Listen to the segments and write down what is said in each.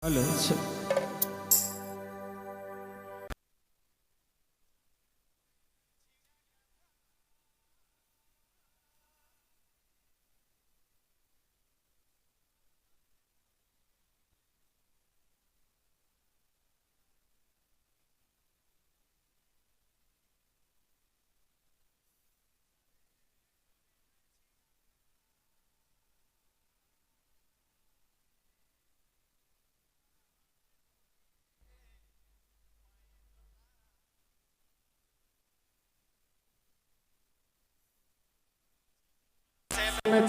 Hello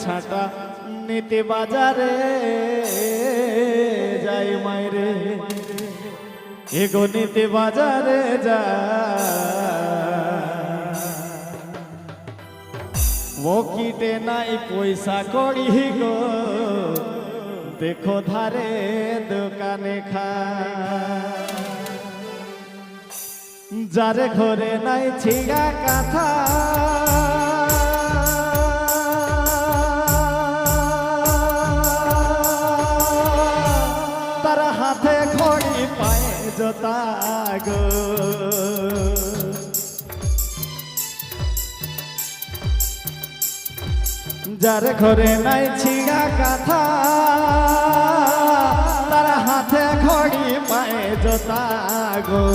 ছাটা নিতে বাজারে যাই মাইরে এগো নিতে বাজারে যা মকিটে নাই পয়সা করি গো দেখো ধারে দোকানে খা যারে ঘরে নাই ছিড়া কাঁথা হাতে ঘড়ি পায়ে জোতা গো যার ঘরে নাই ছিড়া কাঁথা তার হাতে ঘড়ি পায়ে জোতা গো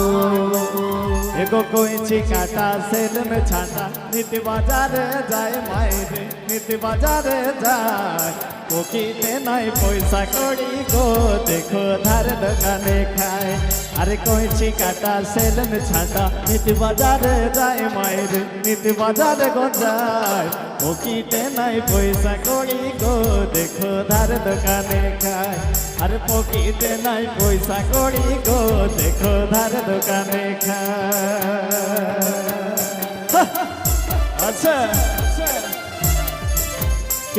এগো কইছি কাটা সেলুন ছাটা নিতে বাজারে যায় মাইরে নিতে বাজারে যায় পকেটে নাই পয়সা করি গো দেখো ধার দোকানে খায় আরে কইছি কাটা সেলুন ছাটা নিতে বাজারে যায় মাইরে নিতে বাজারে গো যায় পকেটে নাই পয়সা করি গো দেখো ধার দোকানে খায় আরে পকেটে নাই পয়সা করি গো দেখো ধার দোকানে খায় আচ্ছা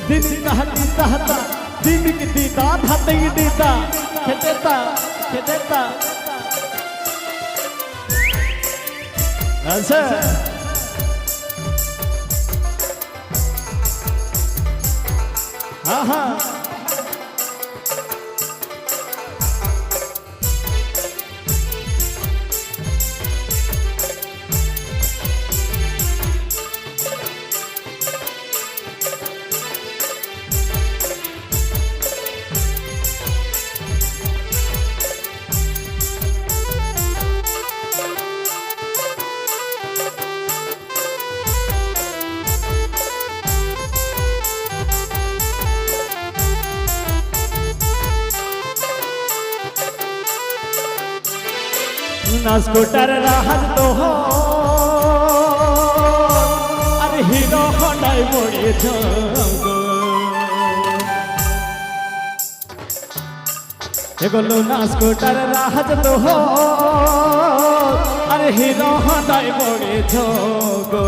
दिन हत्ता हत्ता दिन की दीदा हत्ते की दीदा खेतेता खेतेता अच्छा हाँ हाँ ना स्कूटर राहत तो हो अरे हीरो होंडाई मोड़े जोगो एगो लूना स्कूटर राहत तो हो अरे हीरो होंडाई मोड़े जोगो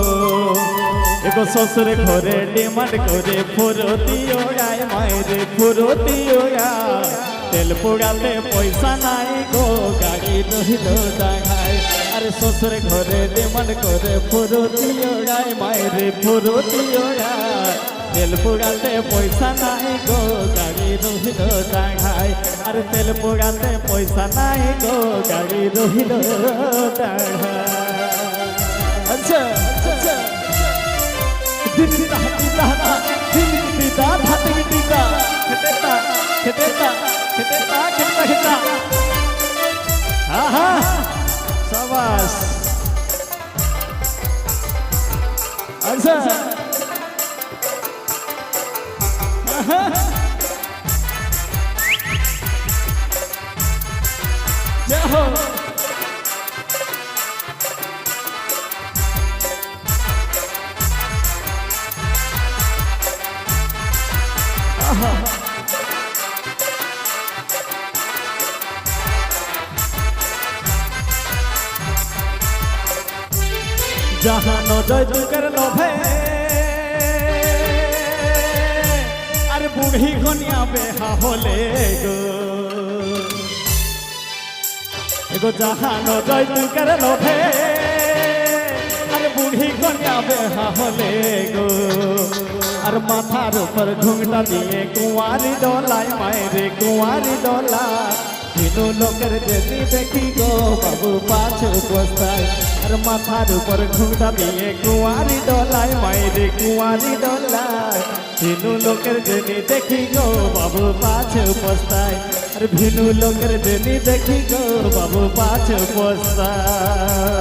एगो ससुर घरे डिमांड करे फुरुतियो आय मायरे फुरुतियो आय तेल पुड़ाले पैसा नाई गो गाड़ी रहिल दागाय अरे ससुर घरे डिमांड करे फुरुतियो आय मायरे फुरुतियो आय तेल पुड़ाले पैसा नाई गो गाड़ी रहिल दागाय अरे तेल पुड़ाले पैसा नाई गो गाड़ी रहिल दागाय अच्छा अच्छा दिन दीदा हाथ की दीदा खेतेता खेतेता खेतेता खेतेता खेतेता हाँ हाँ शाबाश अच्छा जय हो जहाँ नजर दुकर लोभे अरे बूढ़ी घनिया बेहा होले गो एगो जहाँ नजर दुकर लोभे अरे बूढ़ी घनिया बेहा होले गो और माथार ऊपर घुंघटा दिए कुंवारी डोला मायरे कुंवारी डोला ভিনু লোকের যেনি দেখি গো বাবু পাছে বস্তায় আর মাথার উপর ঘুমটা দিয়ে কুয়ারি ডলায় মাইরে কুয়ারি ডলায় ভিনু লোকের যেনি দেখি গো বাবু পাছে বস্তায় আর ভিনু লোকের যেনি দেখি গো বাবু পাছে বস্তায়।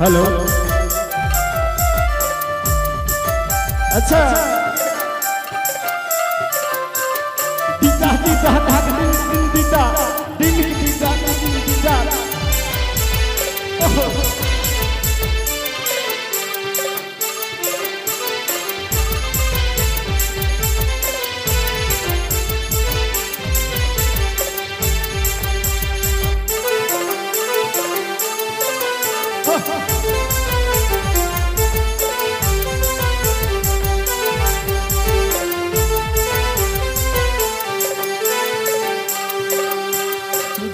हेलो अच्छा दीदा दीदा धाग दिन दिन दीदा दिन दीदा दिन दीदा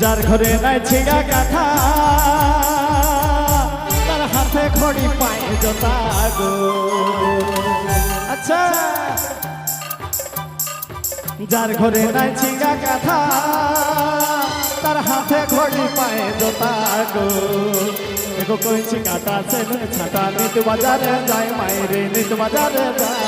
যার ঘরে নাই ছিঁড়া কাঁথা তার হাতে ঘড়ি পায়ে জোতা গো আচ্ছা যার ঘরে নাই ছিঁড়া কাঁথা তার হাতে ঘড়ি পায়ে জোতা গো এগো কইছি কাটা সেলুন ছাটা নিত বাজারে যায় মাইরে নিত বাজারে যায়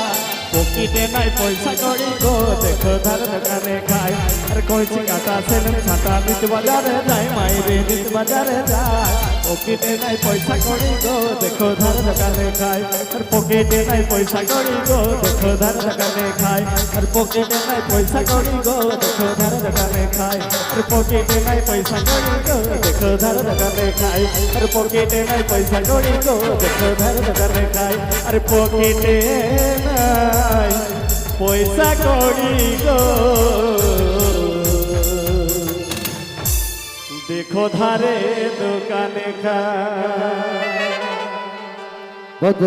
পকেটে নাই পয়সা কড়ি গো দেখো ধার দোকানে খায় আর কইছি কাটা সেলুন ছাটা নিত বাজারে যায় মাইরে নিত বাজারে যায় পকেটে নাই পয়সা কড়ি গো দেখো ধার দোকানে খায় আর পকেটে নাই পয়সা কড়ি গো দেখো ধার দোকানে খায় আর পকেটে নাই পয়সা কড়ি গো দেখো ধার দোকানে খায় আর পকেটে নাই পয়সা কড়ি গো দেখো ধার দোকানে খায় আর পকেটে নাই পয়সা কড়ি গো দেখো ধার দোকানে খায় আর পকেটে নাই পয়সা কড়ি গো দেখো ধারে দোকানে খায়।